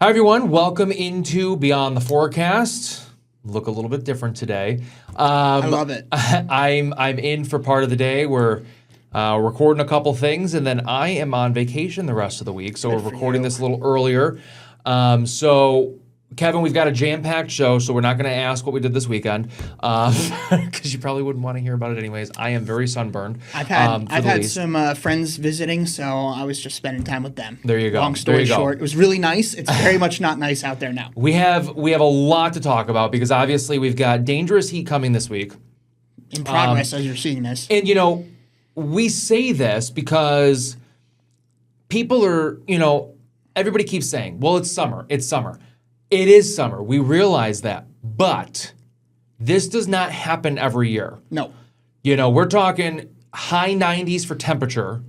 Hi, everyone. Welcome into Beyond the Forecast. Look a little bit different today. I love it. I'm in for part of the day. We're recording a couple things, and then I am on vacation the rest of the week, so we're recording this a little earlier. So, Kevin, we've got a jam-packed show, so we're not going to ask what we did this weekend, because you probably wouldn't want to hear about it anyways. I am very sunburned. I've had some friends visiting, so I was just spending time with them. There you go. Long story short, it was really nice. It's very much not nice out there now. We have a lot to talk about because obviously we've got dangerous heat coming this week. In progress as you're seeing this. And, we say this because people are, everybody keeps saying, well, it's summer. It's summer. It is summer. We realize that. But this does not happen every year. No. We're talking high 90s for temperature.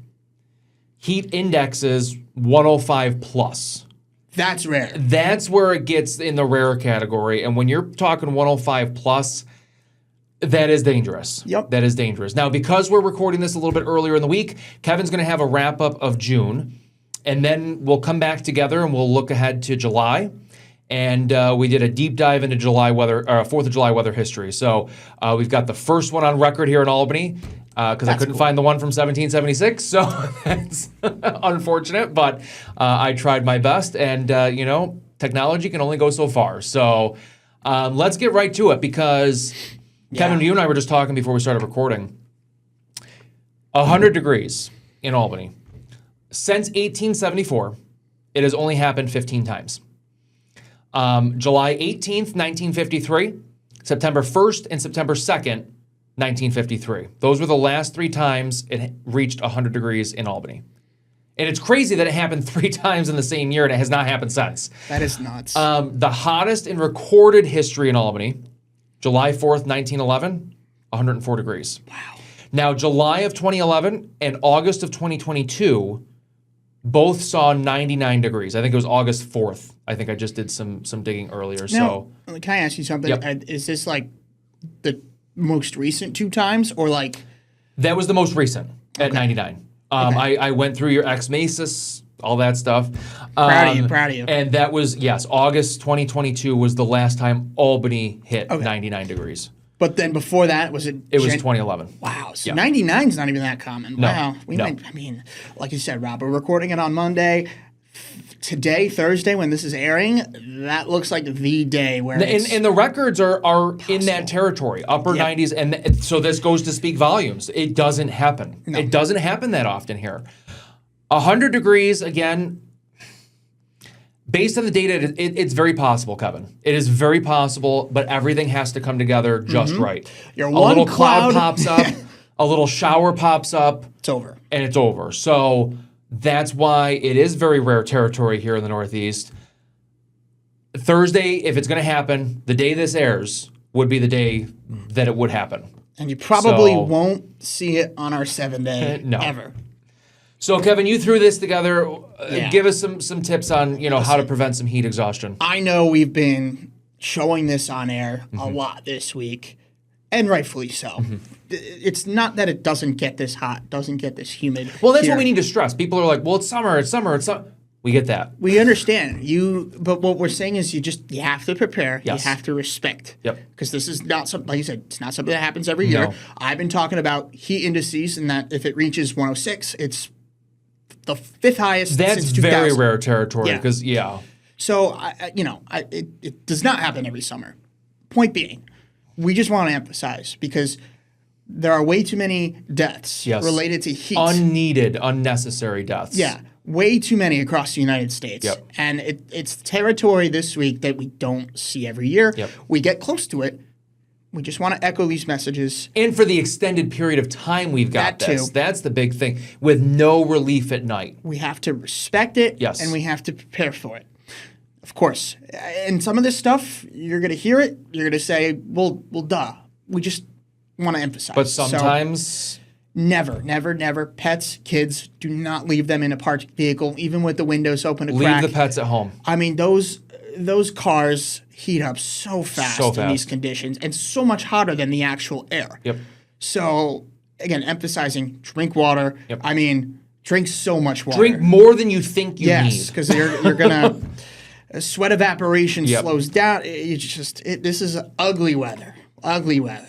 Heat indexes 105 plus. That's rare. That's where it gets in the rare category. And when you're talking 105 plus, that is dangerous. Yep. That is dangerous. Now, because we're recording this a little bit earlier in the week, Kevin's going to have a wrap-up of June. And then we'll come back together and we'll look ahead to July. And we did a deep dive into July weather, 4th of July weather history. So we've got the first one on record here in Albany because I couldn't find the one from 1776. So that's unfortunate, but I tried my best. And, technology can only go so far. So let's get right to it because, Kevin, you and I were just talking before we started recording. 100 degrees in Albany. Since 1874, it has only happened 15 times. July 18th, 1953, September 1st, and September 2nd, 1953. Those were the last three times it reached 100 degrees in Albany. And it's crazy that it happened three times in the same year, and it has not happened since. That is nuts. The hottest in recorded history in Albany, July 4th, 1911, 104 degrees. Wow. Now, July of 2011 and August of 2022 both saw 99 degrees. I think it was August 4th. I think I just did some digging earlier. Now, can I ask you something? Yep. Is this like the most recent two times or like? That was the most recent at 99. Okay. I went through your ex-Masis, all that stuff. Proud of you. And that was, yes, August 2022 was the last time Albany hit 99 degrees. But then before that, was it? It was 2011. Wow. So 99 is not even that common. No, wow. Like you said, Rob, we're recording it on Monday. Today, Thursday, when this is airing, that looks like the day where and the records are in that territory, upper 90s. And so this goes to speak volumes. It doesn't happen. No. It doesn't happen that often here. 100 degrees, again, based on the data, it's very possible, Kevin. It is very possible, but everything has to come together just right. Your a one little cloud pops up, a little shower pops up. It's over. And it's over. So that's why it is very rare territory here in the Northeast. Thursday, if it's going to happen, the day this airs would be the day that it would happen. And you probably won't see it on our 7-day ever. So, Kevin, you threw this together. Give us some tips on how to prevent some heat exhaustion. I know we've been showing this on air a lot this week, and rightfully so. It's not that it doesn't get this hot, doesn't get this humid. Well, that's what we need to stress. People are like, well, it's summer. We get that. We understand. But what we're saying is you have to prepare. Yes. You have to respect. Yep. Because this is not something, like you said, it's not something that happens every year. I've been talking about heat indices and that if it reaches 106, it's the fifth highest That's since 2000. very rare territory because, So, it does not happen every summer. Point being, we just want to emphasize because there are way too many deaths related to heat. Unneeded, unnecessary deaths. Yeah, way too many across the United States. Yep. And it's territory this week that we don't see every year. Yep. We get close to it. We just want to echo these messages. And for the extended period of time we've got That this. too. That's the big thing. With no relief at night. We have to respect it. Yes. And we have to prepare for it. Of course. And some of this stuff, you're going to hear it. You're going to say, well, duh. We just want to emphasize. But sometimes... So, never. Pets, kids, do not leave them in a parked vehicle, even with the windows open to crack. Leave the pets at home. I mean, those cars heat up so fast in these conditions and so much hotter than the actual air. Yep. So, again, emphasizing drink water. Yep. I mean, drink so much water. Drink more than you think you need. Yes, because you're going to Sweat evaporation slows down. This is ugly weather. Ugly weather.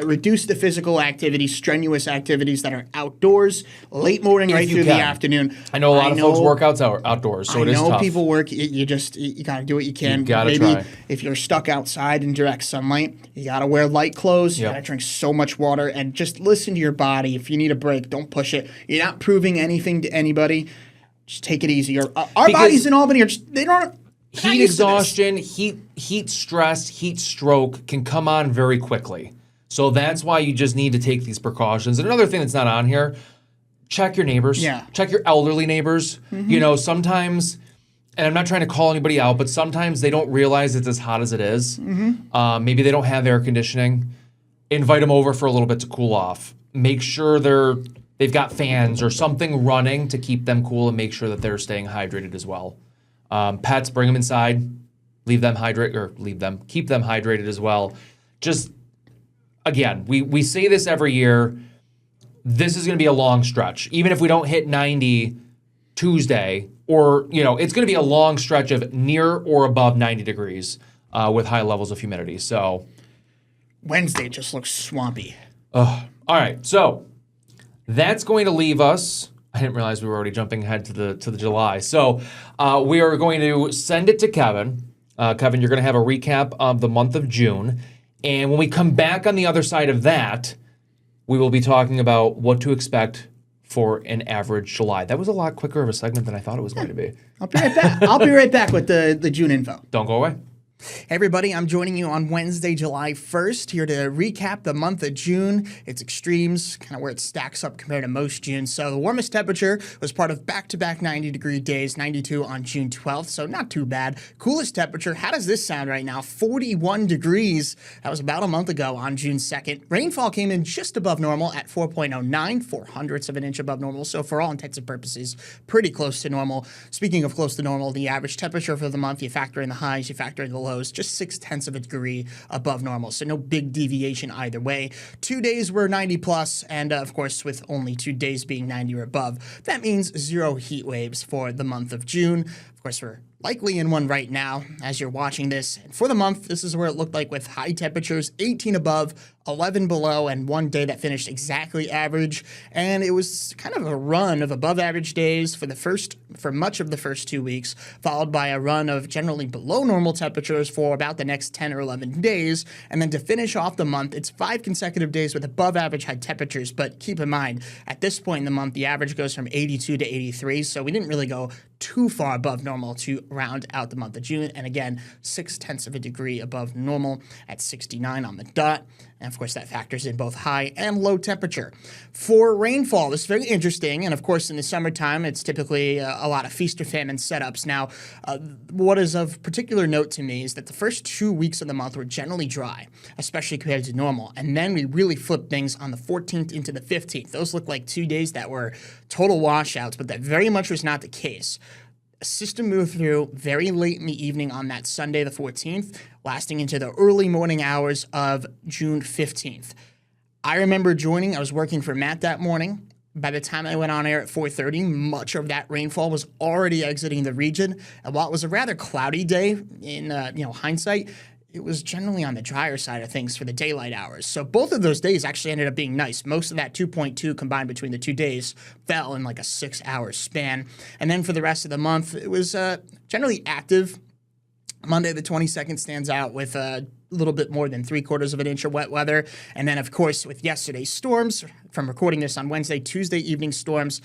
Reduce the physical activities, strenuous activities that are outdoors, late morning right through the afternoon. I know a lot of folks work outdoors, so it is tough. I know people work. You got to do what you can. You got to try. Maybe if you're stuck outside in direct sunlight, you got to wear light clothes. You got to drink so much water and just listen to your body. If you need a break, don't push it. You're not proving anything to anybody. Just take it easy. Our bodies in Albany they don't. Heat exhaustion, heat stress, heat stroke can come on very quickly. So that's why you just need to take these precautions. And another thing that's not on here, check your neighbors. Yeah. Check your elderly neighbors. Mm-hmm. Sometimes, and I'm not trying to call anybody out, but sometimes they don't realize it's as hot as it is. Mm-hmm. Maybe they don't have air conditioning. Invite them over for a little bit to cool off. Make sure they've got fans or something running to keep them cool and make sure that they're staying hydrated as well. Pets, bring them inside. Keep them hydrated as well. Just, again, we say this every year. This is going to be a long stretch. Even if we don't hit 90 Tuesday, or, it's going to be a long stretch of near or above 90 degrees with high levels of humidity. So Wednesday just looks swampy. All right, so that's going to leave us. I didn't realize we were already jumping ahead to the July. So we are going to send it to Kevin. Kevin, you're going to have a recap of the month of June. And when we come back on the other side of that, we will be talking about what to expect for an average July. That was a lot quicker of a segment than I thought it was going to be. I'll be right back. I'll be right back with the June info. Don't go away. Hey everybody, I'm joining you on Wednesday, July 1st, here to recap the month of June, its extremes, kind of where it stacks up compared to most June. So the warmest temperature was part of back-to-back 90-degree days, 92 on June 12th, so not too bad. Coolest temperature, how does this sound right now? 41 degrees. That was about a month ago on June 2nd. Rainfall came in just above normal at 4.09, 4/100 of an inch above normal, so for all intents and purposes, pretty close to normal. Speaking of close to normal, the average temperature for the month, you factor in the highs, you factor in the lows, just 0.6 of a degree above normal. So no big deviation either way. 2 days were 90 plus, and of course, with only 2 days being 90 or above, that means 0 heat waves for the month of June. Of course, we're likely in one right now as you're watching this. And for the month, this is where it looked like with high temperatures, 18 above, 11 below, and one day that finished exactly average. And it was kind of a run of above average days for much of the first 2 weeks, followed by a run of generally below normal temperatures for about the next 10 or 11 days. And then to finish off the month, it's 5 consecutive days with above average high temperatures. But keep in mind, at this point in the month, the average goes from 82 to 83. So we didn't really go too far above normal to round out the month of June. And again, 0.6 of a degree above normal at 69 on the dot. And of course, that factors in both high and low temperature. For rainfall, this is very interesting. And of course, in the summertime, it's typically a lot of feast or famine setups. Now, what is of particular note to me is that the first 2 weeks of the month were generally dry, especially compared to normal. And then we really flipped things on the 14th into the 15th. Those looked like 2 days that were total washouts, but that very much was not the case. A system moved through very late in the evening on that Sunday, the 14th, lasting into the early morning hours of June 15th. I remember I was working for Matt that morning. By the time I went on air at 4:30, much of that rainfall was already exiting the region. And while it was a rather cloudy day in hindsight, it was generally on the drier side of things for the daylight hours. So both of those days actually ended up being nice. Most of that 2.2 combined between the 2 days fell in like a 6-hour span. And then for the rest of the month, it was generally active. Monday the 22nd stands out with a little bit more than 3/4 of an inch of wet weather. And then, of course, with yesterday's storms, from recording this on Wednesday, Tuesday evening storms,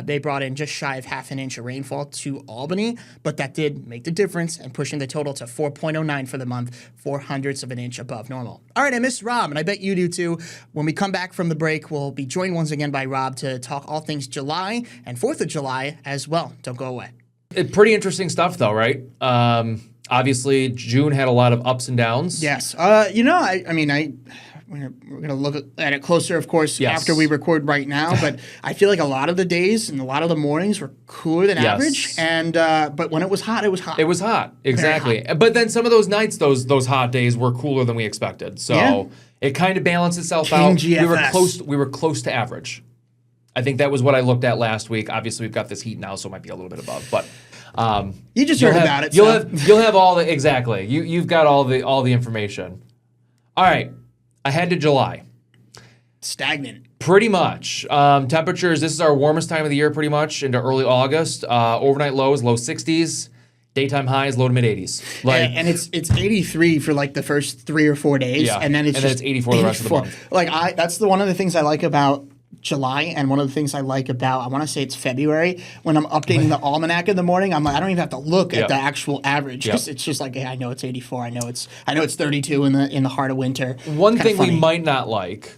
they brought in just shy of 1/2 inch of rainfall to Albany, but that did make the difference and pushing the total to 4.09 for the month, 4/100 of an inch above normal. All right, I miss Rob, and I bet you do too. When we come back from the break, we'll be joined once again by Rob to talk all things July and 4th of July as well. Don't go away. Pretty interesting stuff, though, right? Obviously, June had a lot of ups and downs. Yes. We're going to look at it closer, of course, after we record right now. But I feel like a lot of the days and a lot of the mornings were cooler than average. And but when it was hot, it was hot. It was hot, exactly. Hot. But then some of those nights, those hot days were cooler than we expected. So it kind of balanced itself out. GFS. We were close to average. I think that was what I looked at last week. Obviously, we've got this heat now, so it might be a little bit above. But You just heard about it. You'll have all the exactly. You've got all the information. All right, ahead to July. Stagnant. Pretty much. Temperatures. This is our warmest time of the year, pretty much into early August. Overnight lows, low 60s. Daytime highs, low to mid 80s. And it's 83 for like the first 3 or 4 days, and then it's 84 the rest of the month. Like that's one of the things I like about July, and one of the things I like about, I want to say it's February, when I'm updating the almanac in the morning, I'm like, I don't even have to look at the actual average, because it's just like, I know it's 84, I know it's 32 in the heart of winter. One thing we might not like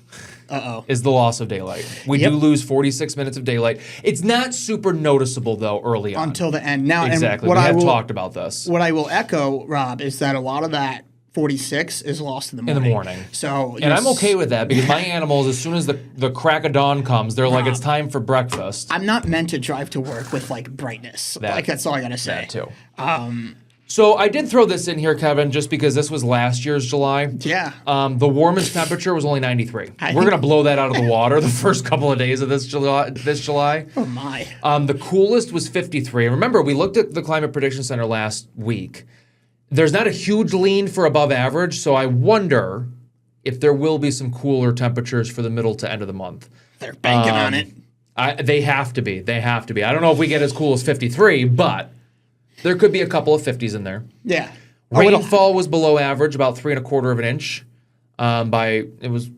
is the loss of daylight. We do lose 46 minutes of daylight. It's not super noticeable, though, early on. Until the end. Now, exactly. We have talked about this. What I will echo, Rob, is that a lot of that 46 is lost in the morning. So, and I'm okay with that, because my animals, as soon as the crack of dawn comes, they're like, it's time for breakfast. I'm not meant to drive to work with like brightness. That's all I gotta say. That too. So I did throw this in here, Kevin, just because this was last year's July. Yeah. The warmest temperature was only 93. We're going to blow that out of the water the first couple of days of this July. Oh, my. The coolest was 53. Remember, we looked at the Climate Prediction Center last week. There's not a huge lean for above average, so I wonder if there will be some cooler temperatures for the middle to end of the month. They're banking on it. They have to be. They have to be. I don't know if we get as cool as 53, but there could be a couple of 50s in there. Yeah. Rainfall was below average, about 3 1/4 of an inch. It was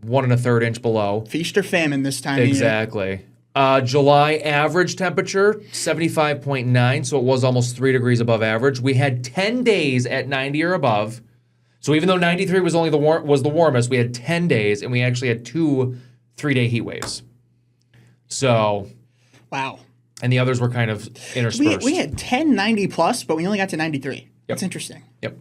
1 1/3 inch below. Feast or famine this time of year. Exactly. July average temperature, 75.9, so it was almost 3 degrees above average. We had 10 days at 90 or above. So even though 93 was only the warmest, we had 10 days, and we actually had 2 3-day heat waves. So, wow. And the others were kind of interspersed. We had 10 90 plus, but we only got to 93. That's interesting. Yep.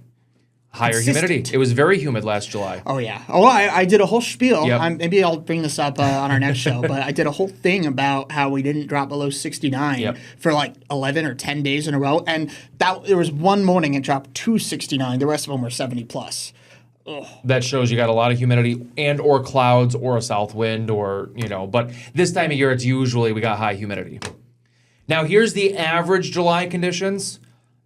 Higher humidity. It was very humid last July. Oh, yeah. Oh, I did a whole spiel. Yep. Maybe I'll bring this up on our next show, but I did a whole thing about how we didn't drop below 69 for like 11 or 10 days in a row. And there was one morning it dropped to 69. The rest of them were 70 plus. Ugh. That shows you got a lot of humidity and or clouds or a south wind or, but this time of year it's usually we got high humidity. Now, here's the average July conditions.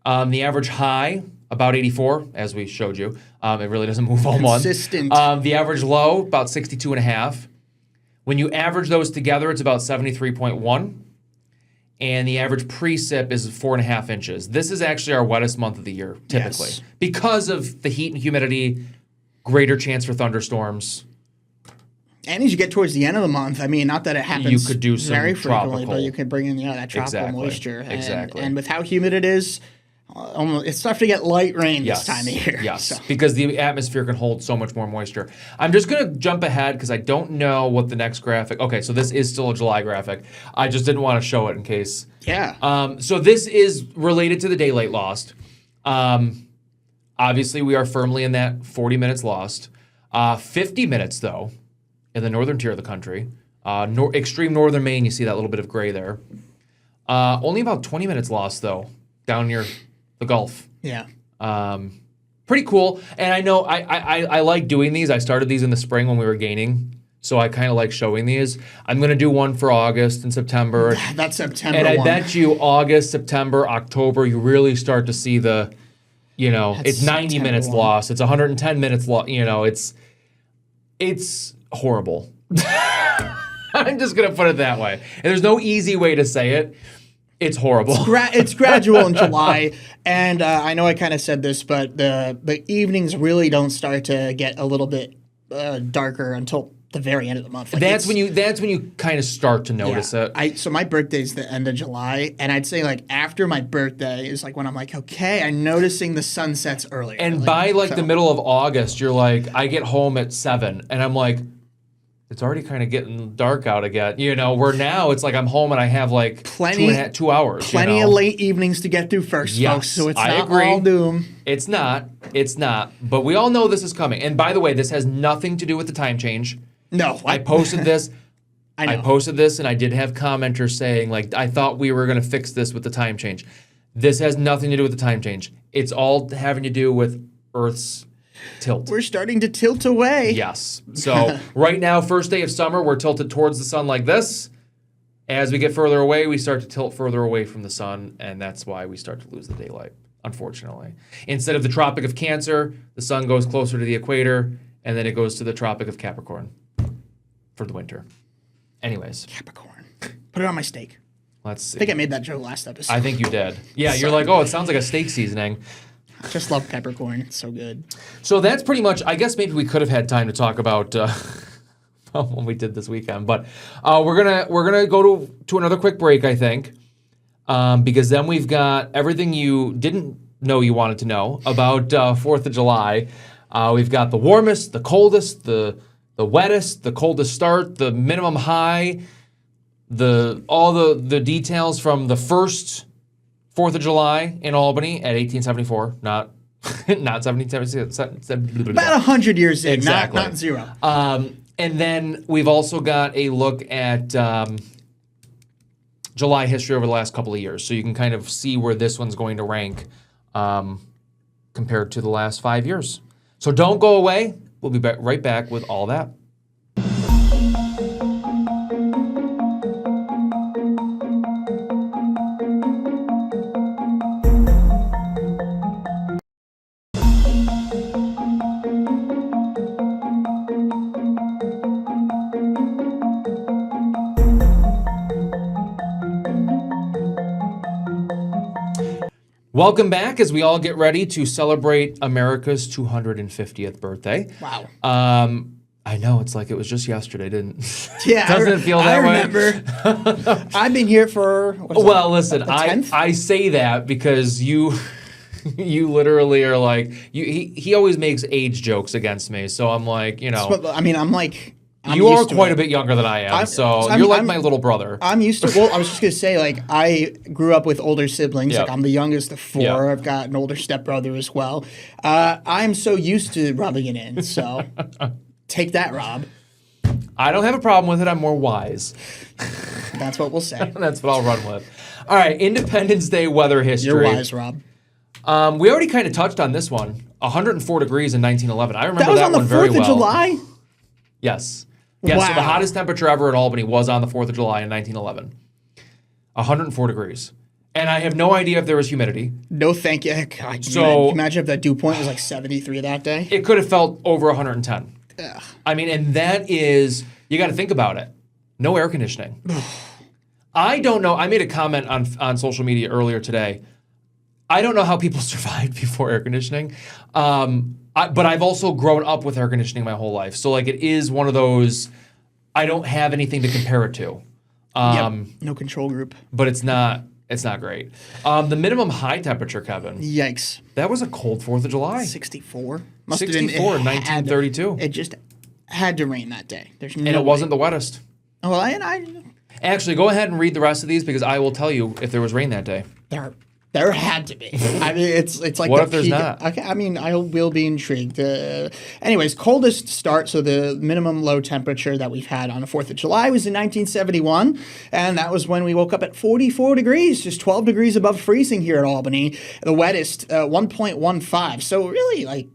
The average high, about 84, as we showed you. It really doesn't move all month. Consistent. The average low, about 62.5. When you average those together, it's about 73.1. And the average precip is 4.5 inches. This is actually our wettest month of the year, typically. Yes. Because of the heat and humidity, greater chance for thunderstorms. And as you get towards the end of the month, I mean, not that it happens you could do some very frequently, tropical. but you could bring in that tropical moisture. Exactly. And with how humid it is, it's tough to get light rain this time of year. Yes, so. Because the atmosphere can hold so much more moisture. I'm just going to jump ahead because I don't know what the next graphic... Okay, so this is still a July graphic. I just didn't want to show it in case... Yeah. So this is related to the daylight lost. Obviously, we are firmly in that 40 minutes lost. 50 minutes, though, in the northern tier of the country. Extreme northern Maine, you see that little bit of gray there. Only about 20 minutes lost, though, down near the Gulf. Yeah. Pretty cool. And I know I like doing these. I started these in the spring when we were gaining. So I kind of like showing these. I'm going to do one for August and September. That's September and I bet you August, September, October, you really start to see the, it's 90 September minutes 1. lost. It's 110 minutes lost. It's horrible. I'm just going to put it that way. And there's no easy way to say it. It's horrible. It's gradual in July, and I know I kind of said this, but the evenings really don't start to get a little bit darker until the very end of the month. Like that's when you kind of start to notice it. So my birthday's the end of July, and I'd say like after my birthday is like when I'm like, okay, I'm noticing the sunsets earlier. And by the middle of August, you're like, I get home at 7, and I'm like, it's already kind of getting dark out again. Where now it's like I'm home and I have like 2 hours. Plenty of late evenings to get through first, folks. So it's not all doom. It's not. But we all know this is coming. And by the way, this has nothing to do with the time change. No. I posted this. I posted this, and I did have commenters saying, I thought we were going to fix this with the time change. This has nothing to do with the time change. It's all having to do with Earth's tilt. We're starting to tilt away. Yes. So right now, first day of summer, we're tilted towards the sun like this. As we get further away, we start to tilt further away from the sun, and that's why we start to lose the daylight, unfortunately. Instead of the Tropic of Cancer, the sun goes closer to the equator, and then it goes to the Tropic of Capricorn for the winter. Anyways. Capricorn. Put it on my steak. Let's see. I think I made that joke last episode. I think you did. Yeah, you're like, oh, it sounds like a steak seasoning. I just love peppercorn. It's so good. So that's pretty much, I guess maybe we could have had time to talk about what we did this weekend. But we're gonna go to another quick break, I think, because then we've got everything you didn't know you wanted to know about 4th of July. We've got the warmest, the coldest, the wettest, the coldest start, the minimum high, all the details from the first 4th of July in Albany at 1874, not 1776. About 100 years in, Exactly. not zero. And then we've also got a look at July history over the last couple of years, so you can kind of see where this one's going to rank compared to the last 5 years. So don't go away. We'll be right back with all that. Welcome back as we all get ready to celebrate America's 250th birthday. Wow. I know, it's like it was just yesterday, didn't it? Yeah, Doesn't it feel that way? I remember. I've been here for, Well, listen, the 10th? I say that because you literally are like, he always makes age jokes against me, so I'm like, you know. I mean, I'm like... You are quite a bit younger than I am, so you're like my little brother. I'm used to. Well, I was just gonna say, like, I grew up with older siblings. Yep. Like, I'm the youngest of four. Yep. I've got an older stepbrother as well. I'm so used to rubbing it in. So, take that, Rob. I don't have a problem with it. I'm more wise. That's what we'll say. That's what I'll run with. All right, Independence Day weather history. You're wise, Rob. We already kind of touched on this one. 104 degrees in 1911. I remember That was that on the one very 4th well. of July. Yes. Yes, so the Wow. hottest temperature ever in Albany was on the 4th of July in 1911. 104 degrees. And I have no idea if there was humidity. No, thank you. God, can So- you imagine if that dew point was like 73 that day? It could have felt over 110. Ugh. I mean, and that is, you got to think about it. No air conditioning. I don't know. I made a comment on social media earlier today. I don't know how people survived before air conditioning. But I've also grown up with air conditioning my whole life. So, like, it is one of those, I don't have anything to compare it to. Yep. No control group. But it's not great. The minimum high temperature, Kevin, Yikes. that was a cold 4th of July. 64. 64 in 1932. It just had to rain that day. There's no And it wasn't the wettest. way. Well, and I Actually, go ahead and read the rest of these because I will tell you if there was rain that day. there had to be. I mean, it's like What the if there's peak- not? Okay, I mean, I will be intrigued. Anyways, coldest start. So the minimum low temperature that we've had on the 4th of July was in 1971, and that was when we woke up at 44 degrees, just 12 degrees above freezing here at Albany. The wettest, 1.15. So really, like,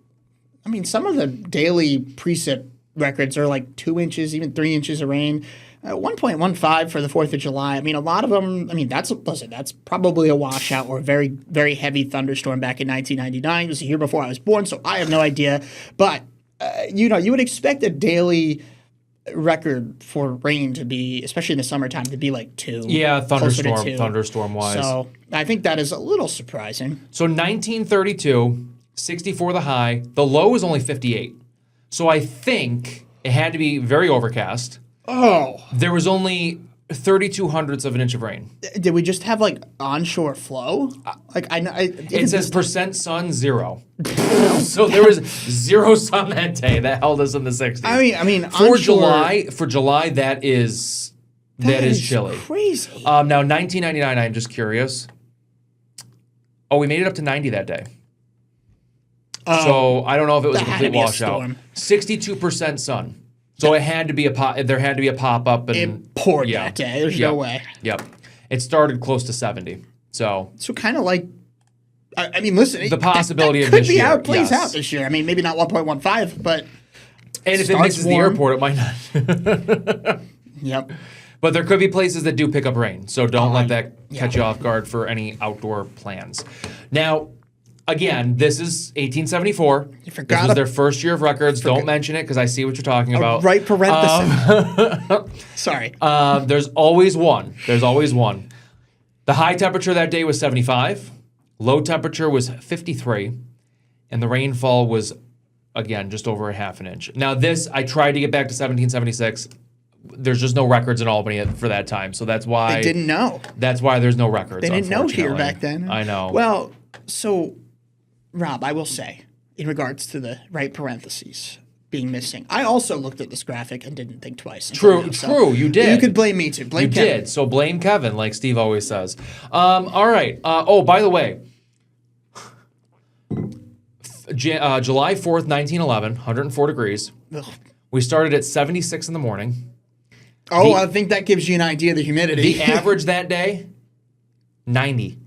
I mean, some of the daily precip records are like 2 inches, even 3 inches of rain. 1.15 for the 4th of July. I mean, a lot of them, I mean, that's probably a washout or a very, very heavy thunderstorm back in 1999. It was the year before I was born, so I have no idea. But, you would expect a daily record for rain to be, especially in the summertime, to be like 2. Yeah, closer to 2. thunderstorm-wise. So I think that is a little surprising. So 1932, 64 the high. The low was only 58. So I think it had to be very overcast. Oh. There was only 32 hundredths of an inch of rain. Did we just have like onshore flow? Like It says percent sun 0. So there was 0 sun that day. That held us in the 60s. I mean, for onshore, July, that is chilly. Crazy. Now 1999, I'm just curious. Oh, we made it up to 90 that day. So I don't know if it was a that had to complete be a washout. storm. 62% sun. So it had to be there had to be a pop up and It poured that day. There's no way. Yep. It started close to 70. So kind of like, I mean, listen, the possibility that of could this be year, how it plays yes. out this year. I mean, maybe not 1.15, but and if it starts misses the warm. airport, it might not. Yep. But there could be places that do pick up rain, so don't let that catch you off guard for any outdoor plans. Now, again, this is 1874. This was their first year of records. Don't mention it because I see what you're talking about. Right parenthesis. Sorry. There's always one. The high temperature that day was 75. Low temperature was 53. And the rainfall was, again, just over a half an inch. Now this, I tried to get back to 1776. There's just no records in Albany for that time. So that's why... They didn't know. That's why there's no records, They didn't know here back then. I know. Well, so, Rob, I will say, in regards to the right parentheses being missing, I also looked at this graphic and didn't think twice. True, you did. You could blame me too. Blame Kevin. You did, so blame Kevin, like Steve always says. All right. By the way, July 4th, 1911, 104 degrees. Ugh. We started at 76 in the morning. Oh, I think that gives you an idea of the humidity. The average that day, 90.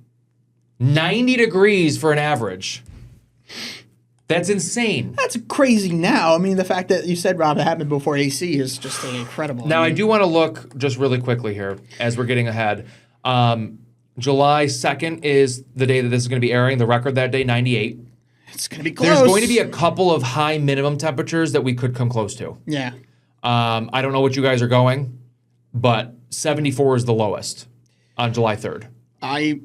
90 degrees for an average. That's insane. That's crazy now. I mean, the fact that you said, Rob, it happened before AC is just incredible. Now, I do want to look just really quickly here as we're getting ahead. July 2nd is the day that this is going to be airing. The record that day, 98. It's going to be close. There's going to be a couple of high minimum temperatures that we could come close to. Yeah. I don't know what you guys are going, but 74 is the lowest on July 3rd. I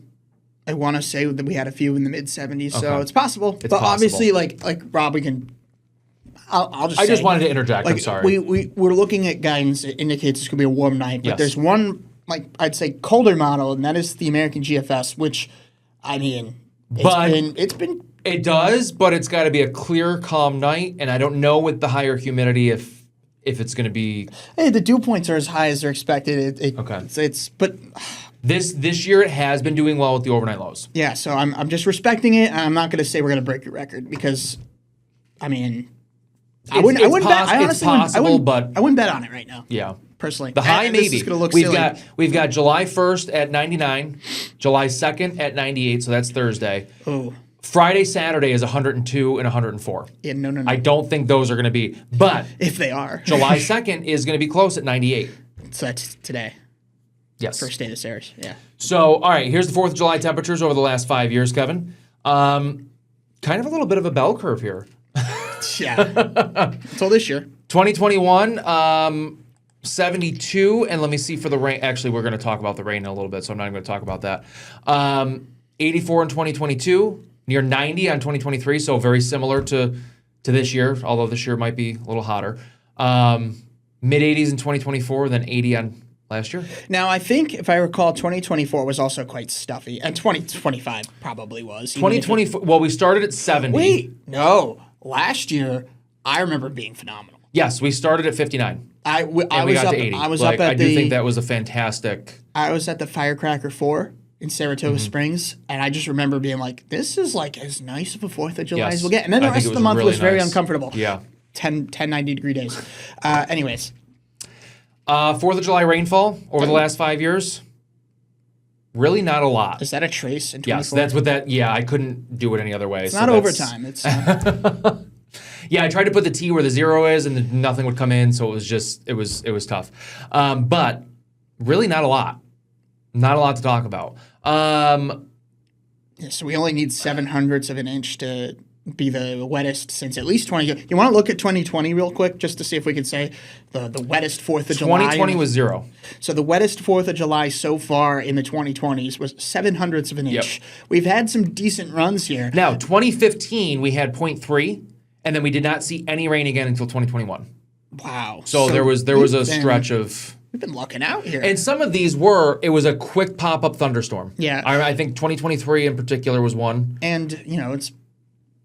want to say that we had a few in the mid 70s, so it's possible. It's possible. Obviously, like Rob, we can. I'll just. I just wanted to interject. I'm sorry. We're looking at guidance that indicates it's going to be a warm night, but there's one I'd say colder model, and that is the American GFS, which I mean, it's been. It does, but it's got to be a clear, calm night, and I don't know with the higher humidity if it's going to be. Hey, the dew points are as high as they're expected. But this year it has been doing well with the overnight lows. Yeah, so I'm just respecting it. And I'm not going to say we're going to break your record because, I mean, I wouldn't bet on it right now. Yeah. Personally, the high maybe. This is gonna look silly. We've got July 1st at 99, July 2nd at 98, so that's Thursday. Oh. Friday, Saturday is 102 and 104. Yeah, no. I don't think those are going to be, but if they are, July 2nd is going to be close at 98. So that's today. Yes. First day this airs. Yeah. So, all right, here's the 4th of July temperatures over the last 5 years, Kevin. Kind of a little bit of a bell curve here. Yeah. Until this year. 2021, 72, and let me see for the rain. Actually, we're going to talk about the rain in a little bit, so I'm not even going to talk about that. 84 in 2022. Near 90 on 2023, so very similar to this year, although this year might be a little hotter. Mid-80s in 2024, then 80 on last year. Now, I think, if I recall, 2024 was also quite stuffy, and 2025 probably was. 2024, well, we started at 70. Wait, no. Last year, I remember being phenomenal. Yes, we started at 59. I was up, to 80. I was up at I do think that was a fantastic... I was at the Firecracker 4. In Saratoga Springs, and I just remember being like, this is like as nice of a 4th of July as we'll get. And then the rest of the month was very uncomfortable. Yeah. 10, 90-degree days. Anyways. 4th of July rainfall over the last 5 years, really not a lot. Is that a trace in 24? Yes, that's what that, I couldn't do it any other way. It's not overtime. It's Yeah, I tried to put the T where the 0 is, and nothing would come in, so it was just, it was tough. But really not a lot. Not a lot to talk about. So we only need 0.07 of an inch to be the wettest since at least 20. You want to look at 2020 real quick just to see if we could say the wettest 4th of July. 2020 was 0. So the wettest 4th of July so far in the 2020s was 0.07 of an inch. Yep. We've had some decent runs here. Now, 2015 we had 0.3, and then we did not see any rain again until 2021. Wow. So there was a stretch of... We've been lucking out here. And some of these it was a quick pop-up thunderstorm. Yeah. I think 2023 in particular was one. And, it's,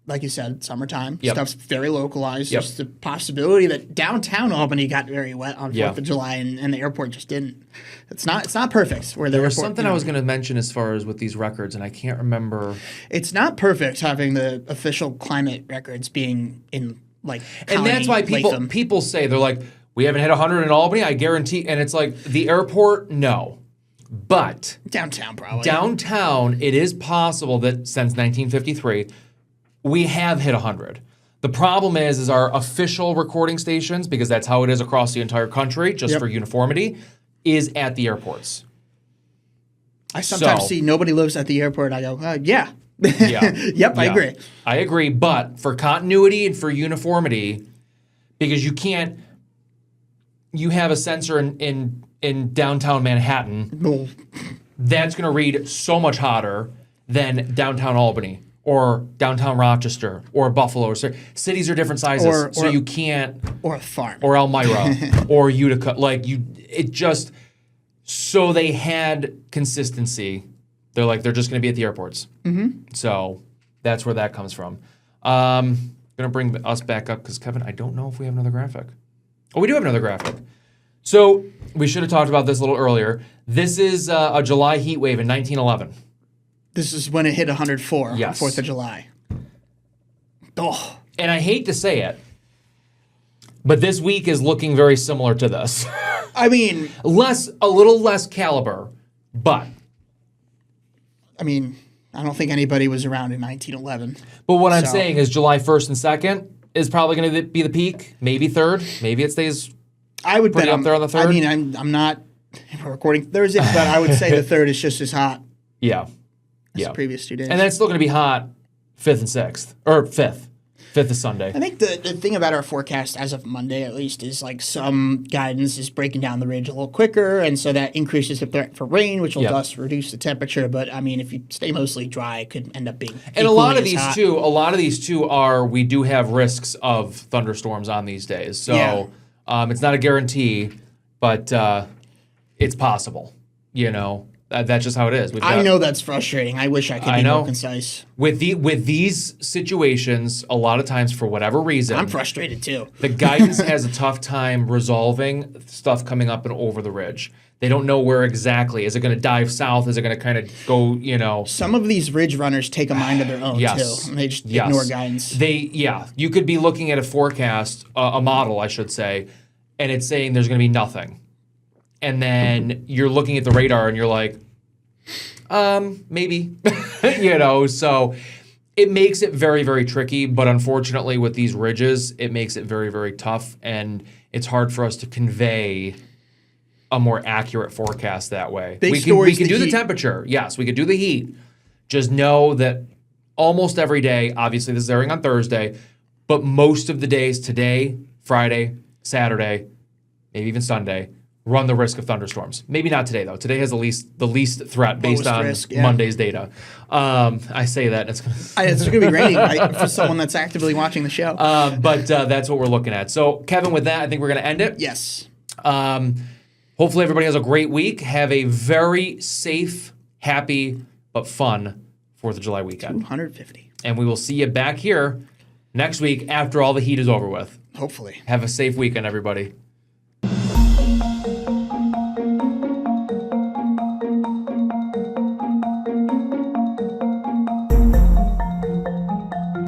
like you said, summertime. Yep. Stuff's very localized. Yep. There's the possibility that downtown Albany got very wet on 4th of July and the airport just didn't. It's not perfect. There was something I was going to mention as far as with these records, and I can't remember. It's not perfect having the official climate records being in, like, and that's why people say, they're like, we haven't hit 100 in Albany, I guarantee. And it's like, the airport, no. But downtown, probably. Downtown, it is possible that since 1953, we have hit 100. The problem is our official recording stations, because that's how it is across the entire country, just for uniformity, is at the airports. I sometimes see nobody lives at the airport. I go, yeah. Yeah. Yep, I agree. I agree, but for continuity and for uniformity, because you have a sensor in downtown Manhattan, No. that's going to read so much hotter than downtown Albany or downtown Rochester or Buffalo. Cities are different sizes, so you can't. Or a farm. Or Elmira or Utica. So they had consistency. They're just going to be at the airports. Mm-hmm. So that's where that comes from. Going to bring us back up because, Kevin, I don't know if we have another graphic. Oh, we do have another graphic. So we should have talked about this a little earlier. This is a July heat wave in 1911. This is when it hit 104 on Yes. 4th of July. Oh. And I hate to say it, but this week is looking very similar to this. I mean... a little less caliber, but... I don't think anybody was around in 1911. But what I'm saying is July 1st and 2nd is probably going to be the peak. Maybe 3rd. Maybe it stays I would bet up there on the 3rd. I'm not recording Thursday, but I would say the 3rd is just as hot Yeah. as the previous 2 days. And then it's still going to be hot 5th and 6th. Or 5th. 5th is Sunday. I think the thing about our forecast, as of Monday at least, is like some guidance is breaking down the ridge a little quicker, and so that increases the threat for rain, which will thus reduce the temperature. But if you stay mostly dry, it could end up being And a lot of these too are, we do have risks of thunderstorms on these days. So it's not a guarantee, but it's possible. That's just how it is. I know that's frustrating. I wish I could be more concise. With these situations, a lot of times, for whatever reason, I'm frustrated too. The guidance has a tough time resolving stuff coming up and over the ridge. They don't know where exactly. Is it going to dive south? Is it going to kind of go, Some of these ridge runners take a mind of their own too. And they just ignore guidance. You could be looking at a forecast, a model, I should say, and it's saying there's going to be nothing. And then you're looking at the radar and you're like, maybe, so it makes it very, very tricky. But unfortunately with these ridges, it makes it very, very tough. And it's hard for us to convey a more accurate forecast that way. We can do the temperature. Yes, we could do the heat. Just know that almost every day, obviously this is airing on Thursday, but most of the days today, Friday, Saturday, maybe even Sunday, run the risk of thunderstorms. Maybe not today, though. Today has the least threat based on Monday's data. I say that. It's going to be rainy for someone that's actively watching the show. But that's what we're looking at. So, Kevin, with that, I think we're going to end it. Yes. Hopefully everybody has a great week. Have a very safe, happy, but fun 4th of July weekend. 250. And we will see you back here next week after all the heat is over with. Hopefully. Have a safe weekend, everybody.